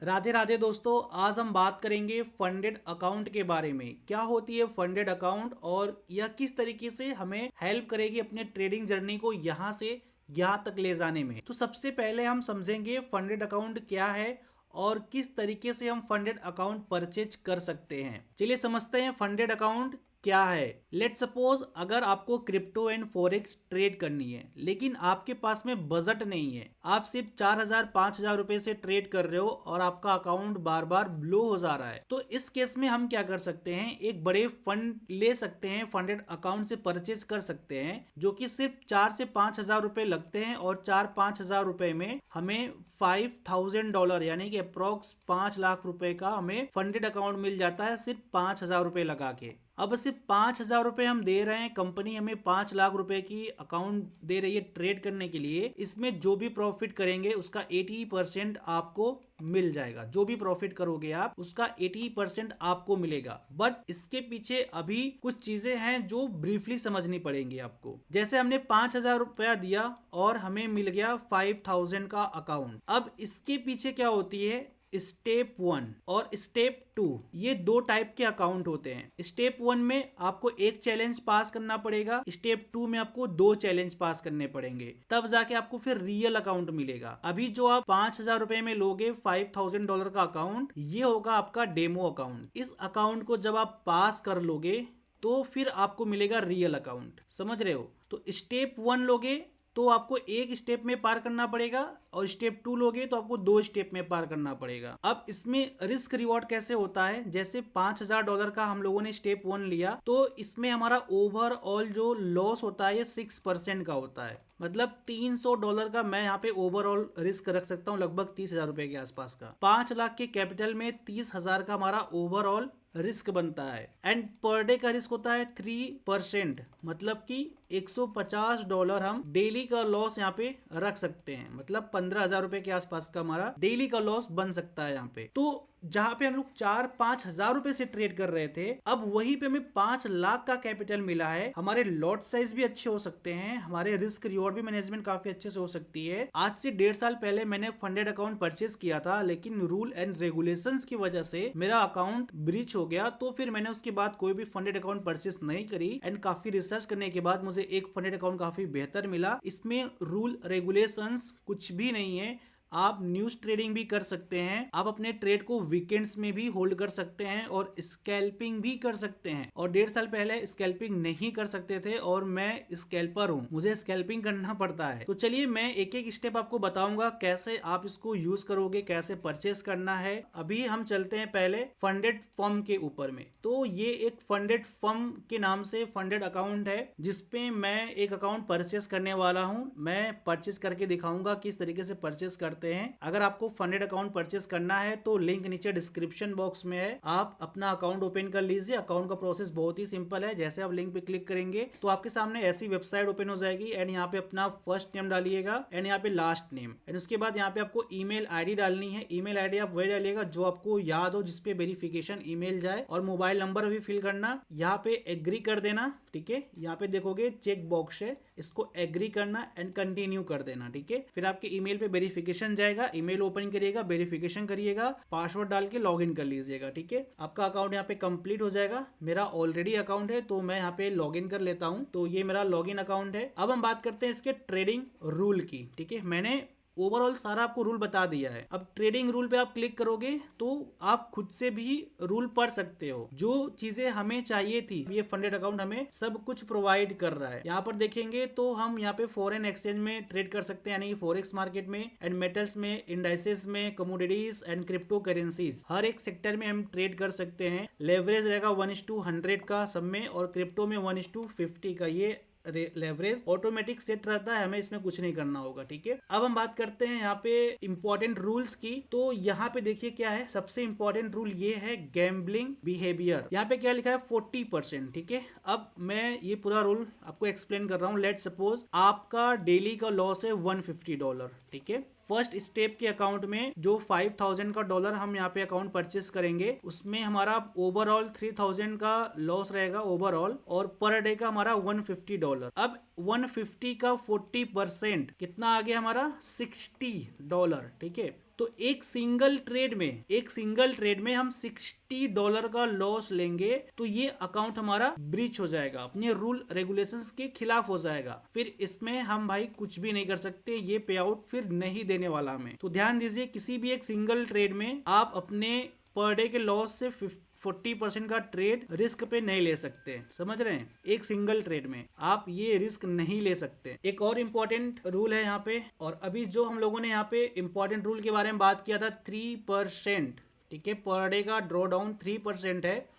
राधे राधे दोस्तों, आज हम बात करेंगे फंडेड अकाउंट के बारे में। क्या होती है फंडेड अकाउंट और यह किस तरीके से हमें हेल्प करेगी अपने ट्रेडिंग जर्नी को यहाँ से यहाँ तक ले जाने में। तो सबसे पहले हम समझेंगे फंडेड अकाउंट क्या है और किस तरीके से हम फंडेड अकाउंट परचेज कर सकते हैं। चलिए समझते हैं फंडेड अकाउंट क्या है। लेट सपोज अगर आपको क्रिप्टो एंड फॉरेक्स ट्रेड करनी है लेकिन आपके पास में बजट नहीं है, आप सिर्फ 4,000 5,000 रुपए से ट्रेड कर रहे हो और आपका अकाउंट बार बार ब्लो हो जा रहा है, तो इस केस में हम क्या कर सकते हैं, एक बड़े फंड ले सकते हैं, फंडेड अकाउंट से परचेज कर सकते हैं जो कि सिर्फ 4 से 5 हजार रुपए लगते हैं और 4-5 हजार रुपए में हमें $5,000 यानी कि अप्रोक्स 5 लाख रुपए का हमें फंडेड अकाउंट मिल जाता है सिर्फ 5,000 रुपए लगा के। अब सिर्फ 5,000 रुपए हम दे रहे हैं, कंपनी हमें 5 लाख रुपए की अकाउंट दे रही है ट्रेड करने के लिए। इसमें जो भी प्रॉफिट करेंगे उसका 80% आपको मिल जाएगा। जो भी प्रॉफिट करोगे आप उसका 80% आपको मिलेगा। बट इसके पीछे अभी कुछ चीजें हैं जो ब्रीफली समझनी पड़ेंगी आपको। जैसे हमने 5,000 रुपया दिया और हमें मिल गया 5,000 का अकाउंट। अब इसके पीछे क्या होती है, स्टेप 1 और स्टेप 2, ये दो टाइप के अकाउंट होते हैं। स्टेप 1 में आपको एक चैलेंज पास करना पड़ेगा, स्टेप 2 में आपको 2 चैलेंज पास करने पड़ेंगे, तब जाके आपको फिर रियल अकाउंट मिलेगा। अभी जो आप 5,000 रुपए में लोगे $5,000 का अकाउंट, ये होगा आपका डेमो अकाउंट। इस अकाउंट को जब आप पास कर लोगे तो फिर आपको मिलेगा रियल अकाउंट। समझ रहे हो? तो स्टेप 1 लोगे तो आपको एक स्टेप में पार करना पड़ेगा और स्टेप 2 लोगे तो आपको 2 स्टेप में पार करना पड़ेगा। अब इसमें रिस्क रिवॉर्ड कैसे होता है, जैसे $5,000 का हम लोगों ने स्टेप 1 लिया तो इसमें हमारा ओवरऑल जो लॉस होता है ये 6% का होता है। मतलब $300 का मैं यहाँ पे ओवरऑल रिस्क रख सकता हूँ, लगभग 30,000 रुपए के आसपास का। 5 लाख के कैपिटल में 30,000 का हमारा ओवरऑल रिस्क बनता है। एंड पर डे का रिस्क होता है 3%, मतलब कि $150 हम डेली का लॉस यहाँ पे रख सकते हैं। मतलब 15,000 रुपए के आसपास का हमारा डेली का लॉस बन सकता है यहाँ पे। तो जहां पे हम लोग 4-5 हजार रुपए से ट्रेड कर रहे थे, अब वहीं पे हमें 5 लाख का कैपिटल मिला है। हमारे लॉट साइज भी अच्छे हो सकते हैं, हमारे रिस्क रिवॉर्ड भी मैनेजमेंट काफी अच्छे से हो सकती है। आज से 1.5 साल पहले मैंने फंडेड अकाउंट परचेज किया था, लेकिन रूल एंड रेगुलेशंस की वजह से मेरा अकाउंट ब्रीच हो गया, तो फिर मैंने उसके बाद कोई भी फंडेड अकाउंट परचेज नहीं करी। एंड काफी रिसर्च करने के बाद मुझे एक फंडेड अकाउंट काफी बेहतर मिला। इसमें रूल रेगुलेशंस कुछ भी नहीं है, आप न्यूज ट्रेडिंग भी कर सकते हैं, आप अपने ट्रेड को वीकेंड्स में भी होल्ड कर सकते हैं और स्कैल्पिंग भी कर सकते हैं। और 1.5 साल पहले स्कैल्पिंग नहीं कर सकते थे और मैं स्कैल्पर हूं, मुझे स्कैल्पिंग करना पड़ता है। तो चलिए मैं एक एक स्टेप आपको बताऊंगा कैसे आप इसको यूज करोगे, कैसे परचेस करना है। अभी हम चलते हैं पहले फंडेड फर्म के ऊपर में। तो ये एक फंडेड फर्म के नाम से फंडेड अकाउंट है जिसपे मैं एक अकाउंट परचेस करने वाला हूं। मैं परचेस करके दिखाऊंगा किस तरीके से परचेस करते हैं। अगर आपको फंडेड अकाउंट परचेस करना है तो लिंक नीचे डिस्क्रिप्शन बॉक्स में है, आप अपना अकाउंट ओपन कर लीजिए। अकाउंट का प्रोसेस बहुत ही सिंपल है। जैसे आप लिंक पे क्लिक करेंगे तो आपके सामने ऐसी वेबसाइट ओपन हो जाएगी एंड यहाँ पे अपना फर्स्ट नेम डालिएगा एंड यहाँ पे लास्ट नेम एंड उसके बाद यहाँ पे आपको ईमेल आईडी डालनी है। ईमेल आईडी आप वही डालिएगा जो आपको याद हो, जिसपे वेरिफिकेशन ईमेल जाए, और मोबाइल नंबर भी फिल करना। यहाँ पे एग्री कर देना, ठीक है। यहाँ पे देखोगे चेक बॉक्स है, इसको एग्री करना एंड कंटिन्यू कर देना, ठीक है। फिर आपके ईमेल पे वेरिफिकेशन जाएगा, ईमेल ओपन करिएगा, वेरिफिकेशन करिएगा, पासवर्ड डाल के लॉगिन कर लीजिएगा, ठीक है। आपका अकाउंट यहाँ पे कंप्लीट हो जाएगा। मेरा ऑलरेडी अकाउंट है तो मैं यहाँ पे लॉगिन कर लेता हूँ। तो ये मेरा लॉगिन अकाउंट है। अब हम बात करते हैं इसके ट्रेडिंग रूल की, ठीक है। मैंने ओवरऑल सारा आपको रूल बता दिया है। अब ट्रेडिंग रूल पे आप क्लिक करोगे तो आप खुद से भी रूल पढ़ सकते हो। जो चीजें हमें चाहिए थी ये फंडेड अकाउंट हमें सब कुछ प्रोवाइड कर रहा है। यहाँ पर देखेंगे तो हम यहाँ पे फॉरेन एक्सचेंज में ट्रेड कर सकते हैं, यानी कि फॉरेक्स मार्केट में एंड मेटल्स में, इंडाइसेस में, कमोडिटीज एंड क्रिप्टो करेंसीज, हर एक सेक्टर में हम ट्रेड कर सकते हैं। लेवरेज रहेगा 1:100 का सब में और क्रिप्टो में 1:50 का। ये लेवरेज ऑटोमेटिक सेट रहता है, हमें इसमें कुछ नहीं करना होगा, ठीक है। अब हम बात करते हैं यहाँ पे इंपॉर्टेंट रूल्स की। तो यहाँ पे देखिए क्या है, सबसे इंपॉर्टेंट रूल ये है गैम्बलिंग बिहेवियर। यहाँ पे क्या लिखा है 40%, ठीक है। अब मैं ये पूरा रूल आपको एक्सप्लेन कर रहा हूँ। लेट सपोज आपका डेली का लॉस है $150, ठीक है। फर्स्ट स्टेप के अकाउंट में जो 5,000 का डॉलर हम यहाँ पे अकाउंट परचेस करेंगे उसमें हमारा ओवरऑल 3,000 का लॉस रहेगा ओवरऑल, और पर डे का हमारा $150। अब 150 का 40% कितना आ गया हमारा $60, ठीक है। तो एक सिंगल ट्रेड में हम $60 का लॉस लेंगे तो ये अकाउंट हमारा ब्रीच हो जाएगा, अपने रूल रेगुलेशंस के खिलाफ हो जाएगा। फिर इसमें हम भाई कुछ भी नहीं कर सकते, ये पे आउट फिर नहीं देने वाला हमें। तो ध्यान दीजिए, किसी भी एक सिंगल ट्रेड में आप अपने पर डे के लॉस से 40% का ट्रेड रिस्क पे नहीं ले सकते, समझ रहे हैं? एक सिंगल ट्रेड में आप ये रिस्क नहीं ले सकते। एक और इम्पोर्टेंट रूल है यहाँ पे, और अभी जो हम लोगों ने यहाँ पे इम्पोर्टेंट रूल के बारे में बात किया था 3%, ठीक है, पर डे का ड्रॉ डाउन 3% है।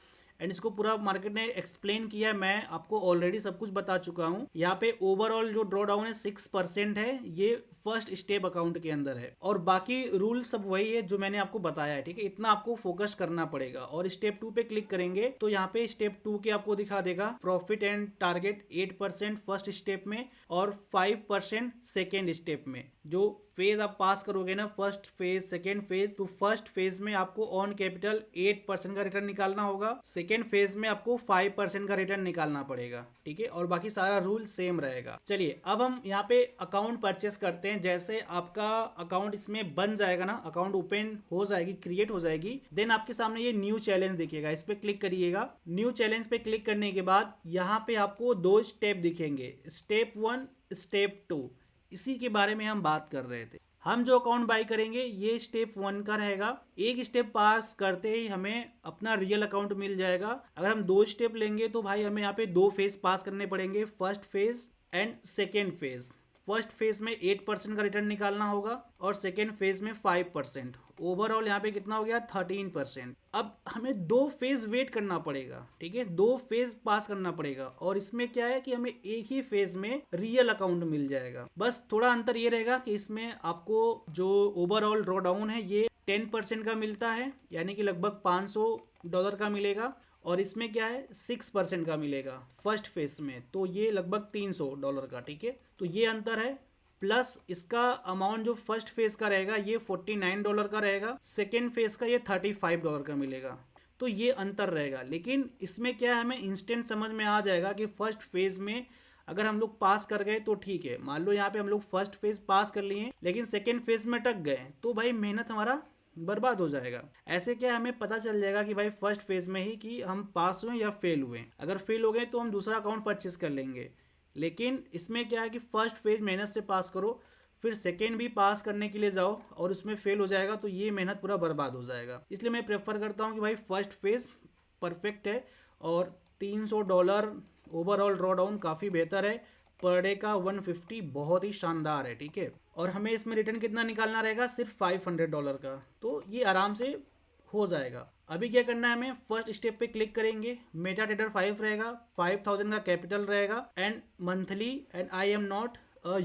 एंड इसको पूरा मार्केट ने एक्सप्लेन किया है, मैं आपको ऑलरेडी सब कुछ बता चुका हूँ। यहाँ पे ओवरऑल जो ड्रॉ डाउन है 6% है, ये फर्स्ट स्टेप अकाउंट के अंदर है, और बाकी रूल सब वही है जो मैंने आपको बताया है, ठीक है। इतना आपको फोकस करना पड़ेगा। और स्टेप 2 पे क्लिक करेंगे तो यहाँ पे स्टेप 2 के आपको दिखा देगा profit and target 8% first step में और 5% सेकेंड स्टेप में। जो फेज आप पास करोगे ना, फर्स्ट फेज सेकेंड फेज, तो फर्स्ट फेज में आपको ऑन कैपिटल 8% का रिटर्न निकालना होगा, सेकेंड फेज में आपको 5% का रिटर्न निकालना पड़ेगा, ठीक है। और बाकी सारा रूल सेम रहेगा। चलिए अब हम यहाँ पे अकाउंट परचेस करते हैं। जैसे आपका अकाउंट इसमें बन जाएगा ना, अकाउंट ओपन हो जाएगी, क्रिएट हो जाएगी, देन आपके सामने ये न्यू चैलेंज दिखेगा, इस पे क्लिक करिएगा। न्यू चैलेंज पे क्लिक करने के बाद यहाँ पे आपको 2 स्टेप दिखेंगे, स्टेप 1, स्टेप 2। इसी के बारे में हम बात कर रहे थे। हम जो अकाउंट बाई करेंगे ये स्टेप 1 का रहेगा। एक स्टेप पास करते ही हमें अपना रियल अकाउंट मिल जाएगा। अगर हम 2 स्टेप लेंगे तो भाई हमें यहाँ पे 2 फेज पास करने पड़ेंगे, first phase and second phase. First phase में 8% का रिटर्न निकालना होगा और सेकेंड फेज में 5%। ओवरऑल यहाँ पे कितना हो गया? 13%। अब हमें 2 फेज वेट करना पड़ेगा, ठीक है, 2 फेज पास करना पड़ेगा। और इसमें क्या है कि हमें एक ही फेज में रियल अकाउंट मिल जाएगा। बस थोड़ा अंतर ये रहेगा कि इसमें आपको जो ओवरऑल ड्रॉ डाउन है ये 10% का मिलता है, यानी कि लगभग $500 का मिलेगा, और इसमें क्या है 6% का मिलेगा फर्स्ट फेज में, तो ये लगभग $300 का, ठीक है। तो ये अंतर है। प्लस इसका अमाउंट जो फर्स्ट फेज का रहेगा ये $49 का रहेगा, सेकेंड फेज का ये $35 का मिलेगा। तो ये अंतर रहेगा। लेकिन इसमें क्या है, हमें इंस्टेंट समझ में आ जाएगा कि फर्स्ट फेज में अगर हम लोग पास कर गए तो ठीक है। मान लो यहाँ पे हम लोग फर्स्ट फेज पास कर लिए लेकिन सेकेंड फेज में अटक गए तो भाई मेहनत हमारा बर्बाद हो जाएगा। ऐसे क्या हमें पता चल जाएगा कि भाई फर्स्ट फेज में ही कि हम पास हुए या फेल हुए। अगर फेल हो गए तो हम दूसरा अकाउंट परचेस कर लेंगे। लेकिन इसमें क्या है कि फर्स्ट फेज मेहनत से पास करो, फिर सेकेंड भी पास करने के लिए जाओ और उसमें फेल हो जाएगा तो ये मेहनत पूरा बर्बाद हो जाएगा। इसलिए मैं प्रेफर करता हूँ कि भाई फर्स्ट फेज परफेक्ट है और $300 ओवरऑल ड्रॉ डाउन काफ़ी बेहतर है। पर डे का 150 बहुत ही शानदार है, ठीक है। और हमें इसमें रिटर्न कितना निकालना रहेगा? सिर्फ $500 का, तो ये आराम से हो जाएगा। अभी क्या करना है, हमें फर्स्ट स्टेप पे क्लिक करेंगे, मेटा ट्रेडर 5 रहेगा, 5000 का कैपिटल रहेगा and monthly, and I am not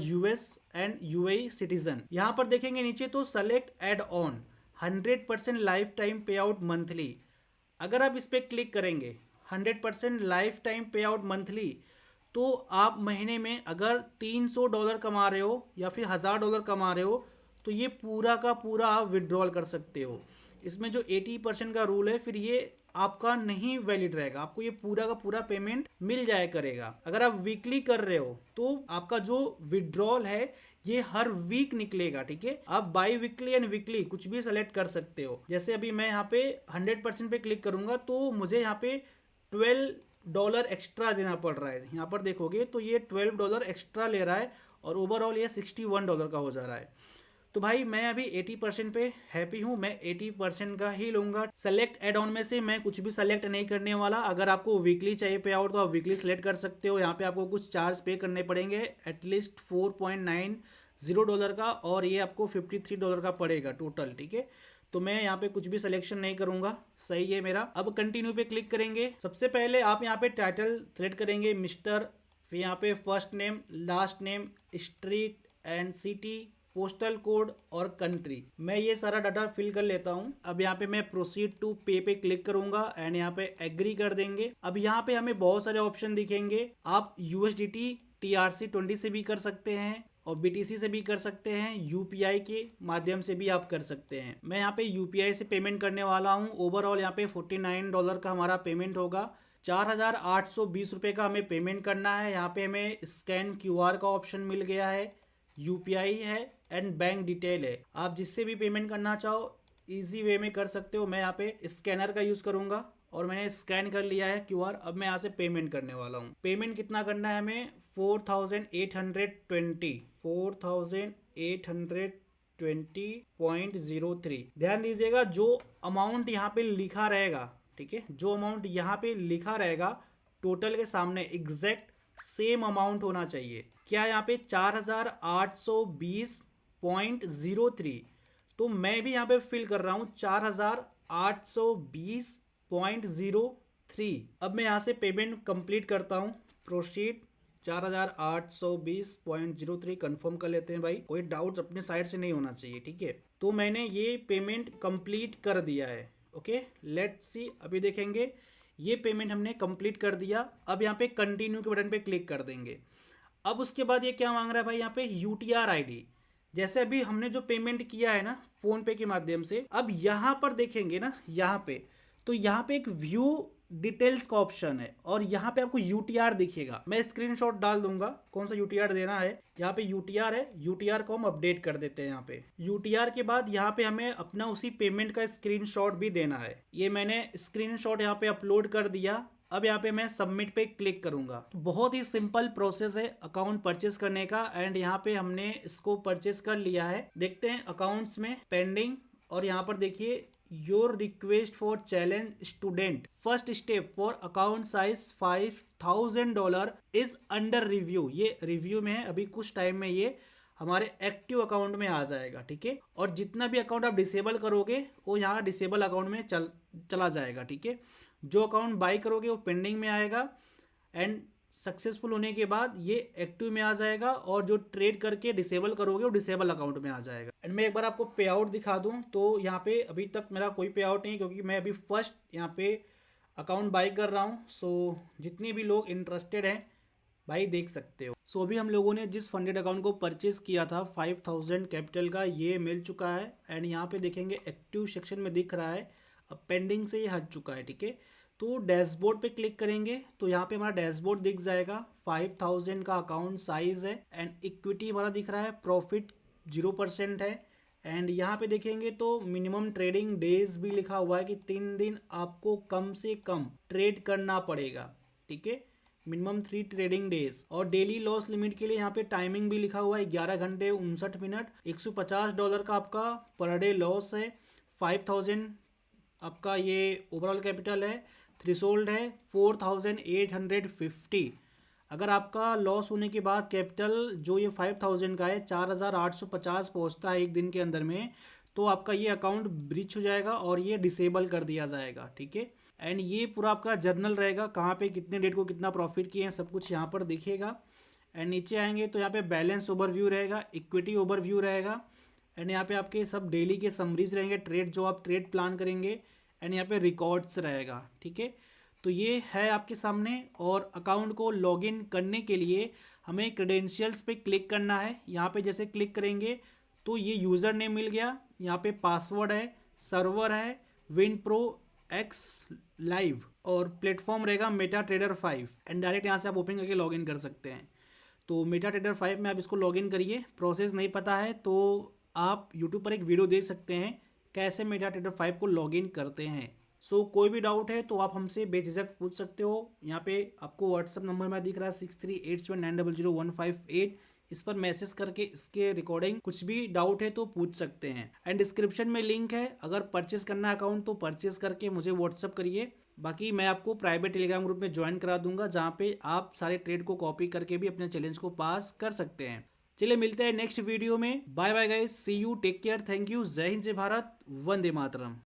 US and UAE citizen. यहाँ पर देखेंगे नीचे तो select add on 100% lifetime pay out monthly. अगर आप इस पर क्लिक करेंगे 100% lifetime pay out monthly, तो आप महीने में अगर $300 कमा रहे हो या फिर $1000 कमा रहे हो तो ये पूरा का पूरा आप विड्रॉल कर सकते हो। इसमें जो 80% का रूल है फिर ये आपका नहीं वैलिड रहेगा, आपको ये पूरा का पूरा पेमेंट मिल जाया करेगा। अगर आप वीकली कर रहे हो तो आपका जो विड्रॉल है ये हर वीक निकलेगा, ठीक है। आप बाई वीकली एंड वीकली कुछ भी सेलेक्ट कर सकते हो। जैसे अभी मैं यहाँ पे 100% पे क्लिक करूंगा तो मुझे यहाँ पे $12 एक्स्ट्रा देना पड़ रहा है। यहाँ पर देखोगे तो ये $12 एक्स्ट्रा ले रहा है और ओवरऑल ये $61 का हो जा रहा है। तो भाई मैं अभी 80% पे हैप्पी हूँ, मैं 80% का ही लूंगा। सेलेक्ट एड ऑन में से मैं कुछ भी सेलेक्ट नहीं करने वाला। अगर आपको वीकली चाहिए पे आउट तो आप वीकली सेलेक्ट कर सकते हो। यहाँ पे आपको कुछ चार्ज पे करने पड़ेंगे एटलीस्ट $4.90 का, और ये आपको $53 का पड़ेगा टोटल, ठीक है। तो मैं यहाँ पे कुछ भी सिलेक्शन नहीं करूंगा, सही है मेरा। अब कंटिन्यू पे क्लिक करेंगे। सबसे पहले आप यहाँ पे टाइटल सेलेक्ट करेंगे मिस्टर, फिर यहाँ पे first name, last name, street and city, postal code और कंट्री। मैं ये सारा डाटा फिल कर लेता हूँ। अब यहाँ पे मैं प्रोसीड टू पे पे क्लिक करूंगा एंड यहाँ पे एग्री कर देंगे। अब यहाँ पे हमें बहुत सारे ऑप्शन दिखेंगे। आप USDT TRC20 से भी कर सकते हैं और BTC से भी कर सकते हैं, UPI के माध्यम से भी आप कर सकते हैं। मैं यहाँ पे UPI से पेमेंट करने वाला हूँ। ओवरऑल यहाँ पे $49 का हमारा पेमेंट होगा। 4820 रुपये का हमें पेमेंट करना है। यहाँ पे हमें स्कैन QR का ऑप्शन मिल गया है, UPI है एंड बैंक डिटेल है। आप जिससे भी पेमेंट करना चाहो इजी वे में कर सकते हो। मैं यहाँ पे स्कैनर का यूज करूंगा और मैंने स्कैन कर लिया है क्यूआर। अब मैं यहाँ से पेमेंट करने वाला हूँ। पेमेंट कितना करना है हमें, 4820, 4820.03। ध्यान दीजिएगा जो अमाउंट यहाँ पे लिखा रहेगा, ठीक है, जो अमाउंट यहाँ पे लिखा रहेगा टोटल के सामने एग्जैक्ट सेम अमाउंट होना चाहिए। क्या यहाँ पे 4820.03, तो मैं भी यहाँ पे फिल कर रहा हूँ 4820.03। अब मैं यहाँ से पेमेंट कंप्लीट करता हूँ, प्रोसीड। 4820.03 कंफर्म कर लेते हैं भाई, कोई डाउट अपने साइड से नहीं होना चाहिए, ठीक है। तो मैंने ये पेमेंट कंप्लीट कर दिया है। ओके, लेट्स सी, अभी देखेंगे ये पेमेंट हमने कंप्लीट कर दिया। अब यहाँ पे कंटिन्यू के बटन पे क्लिक कर देंगे। अब उसके बाद ये क्या मांग रहा है भाई, यहाँ पे यूटीआर आईडी। जैसे अभी हमने जो पेमेंट किया है ना फोन पे के माध्यम से, अब यहाँ पर देखेंगे ना, यहाँ पे तो यहाँ पे एक व्यू डिटेल्स का ऑप्शन है और यहाँ पे आपको यूटीआर दिखेगा। मैं स्क्रीनशॉट डाल दूंगा कौन सा यूटीआर देना है। यहाँ पे यूटीआर है, यूटीआर को हम अपडेट कर देते हैं। यहाँ पे यूटीआर के बाद यहाँ पे हमें अपना उसी पेमेंट का स्क्रीनशॉट भी देना है। ये मैंने स्क्रीनशॉट यहाँ पे अपलोड कर दिया। अब यहाँ पे मैं सबमिट पे क्लिक करूंगा। तो बहुत ही सिंपल प्रोसेस है अकाउंट परचेस करने का। एंड यहाँ पे हमने इसको परचेस कर लिया है। देखते हैं अकाउंट्स में पेंडिंग, और यहाँ पर देखिए your request for challenge student first step for account size $5000 is under review. ये रिव्यू में है, अभी कुछ टाइम में ये हमारे एक्टिव अकाउंट में आ जाएगा, ठीक है। और जितना भी अकाउंट आप डिसेबल करोगे वो यहाँ डिसेबल अकाउंट में चला जाएगा, ठीक है। जो अकाउंट बाई करोगे वो पेंडिंग में आएगा एंड सक्सेसफुल होने के बाद ये एक्टिव में आ जाएगा, और जो ट्रेड करके डिसेबल करोगे वो डिसेबल अकाउंट में आ जाएगा। एंड मैं एक बार आपको पे आउट दिखा दूं तो यहाँ पे अभी तक मेरा कोई पे आउट नहीं, क्योंकि मैं अभी फर्स्ट यहाँ पे अकाउंट बाई कर रहा हूँ। सो जितने भी लोग इंटरेस्टेड हैं भाई देख सकते हो। सो अभी हम लोगों ने जिस फंडेड अकाउंट को परचेस किया था 5000 कैपिटल का, ये मिल चुका है। एंड यहाँ पे देखेंगे एक्टिव सेक्शन में दिख रहा है, अब पेंडिंग से ये हट चुका है, ठीक है। तो डैशबोर्ड पे क्लिक करेंगे तो यहाँ पे हमारा डैशबोर्ड दिख जाएगा। 5000 का अकाउंट साइज है एंड इक्विटी हमारा दिख रहा है, प्रॉफिट 0% है। एंड यहाँ पे देखेंगे तो मिनिमम ट्रेडिंग डेज भी लिखा हुआ है कि 3 दिन आपको कम से कम ट्रेड करना पड़ेगा, ठीक है, मिनिमम 3 ट्रेडिंग डेज। और डेली लॉस लिमिट के लिए यहाँ पे टाइमिंग भी लिखा हुआ है, 11 घंटे 59 मिनट। $150 का आपका पर डे लॉस है। 5000 आपका ये ओवरऑल कैपिटल है। थ्रेशोल्ड है 4850। अगर आपका लॉस होने के बाद कैपिटल जो ये 5000 का है 4850 पहुंचता है एक दिन के अंदर में, तो आपका ये अकाउंट ब्रीच हो जाएगा और ये डिसेबल कर दिया जाएगा, ठीक है। एंड ये पूरा आपका जर्नल रहेगा, कहाँ पे कितने डेट को कितना प्रॉफिट किए हैं सब कुछ यहाँ पर दिखेगा। एंड नीचे आएंगे तो यहाँ पे बैलेंस ओवरव्यू रहेगा, इक्विटी ओवरव्यू रहेगा। एंड यहाँ पे आपके सब डेली के समरीज रहेंगे, ट्रेड जो आप ट्रेड प्लान करेंगे। एंड यहाँ पे रिकॉर्ड्स रहेगा, ठीक है। तो ये है आपके सामने। और अकाउंट को लॉगिन करने के लिए हमें क्रेडेंशियल्स पे क्लिक करना है। यहाँ पे जैसे क्लिक करेंगे तो ये यूज़र नेम मिल गया, यहाँ पे पासवर्ड है, सर्वर है विनप्रो एक्स लाइव, और प्लेटफॉर्म रहेगा मेटा ट्रेडर 5। एंड डायरेक्ट यहाँ से आप ओपन करके लॉगिन कर सकते हैं। तो मेटा ट्रेडर 5 में आप इसको लॉगिन करिए। प्रोसेस नहीं पता है तो आप यूट्यूब पर एक वीडियो देख सकते हैं कैसे मेटा ट्रेडर 5 को लॉगिन करते हैं। सो कोई भी डाउट है तो आप हमसे बेझिझक पूछ सकते हो। यहाँ पे आपको व्हाट्सअप नंबर में दिख रहा है 6387900158। इस पर मैसेज करके इसके रिकॉर्डिंग कुछ भी डाउट है तो पूछ सकते हैं। एंड डिस्क्रिप्शन में लिंक है, अगर परचेस करना है अकाउंट तो परचेस करके मुझे व्हाट्सअप करिए। बाकी मैं आपको प्राइवेट टेलीग्राम ग्रुप में ज्वाइन करा दूंगा, जहाँ पे आप सारे ट्रेड को कॉपी करके भी अपने चैलेंज को पास कर सकते हैं। चलिए मिलते हैं नेक्स्ट वीडियो में। Bye bye guys, see you, take care, thank you, जय हिंद, जय भारत, वंदे मातरम।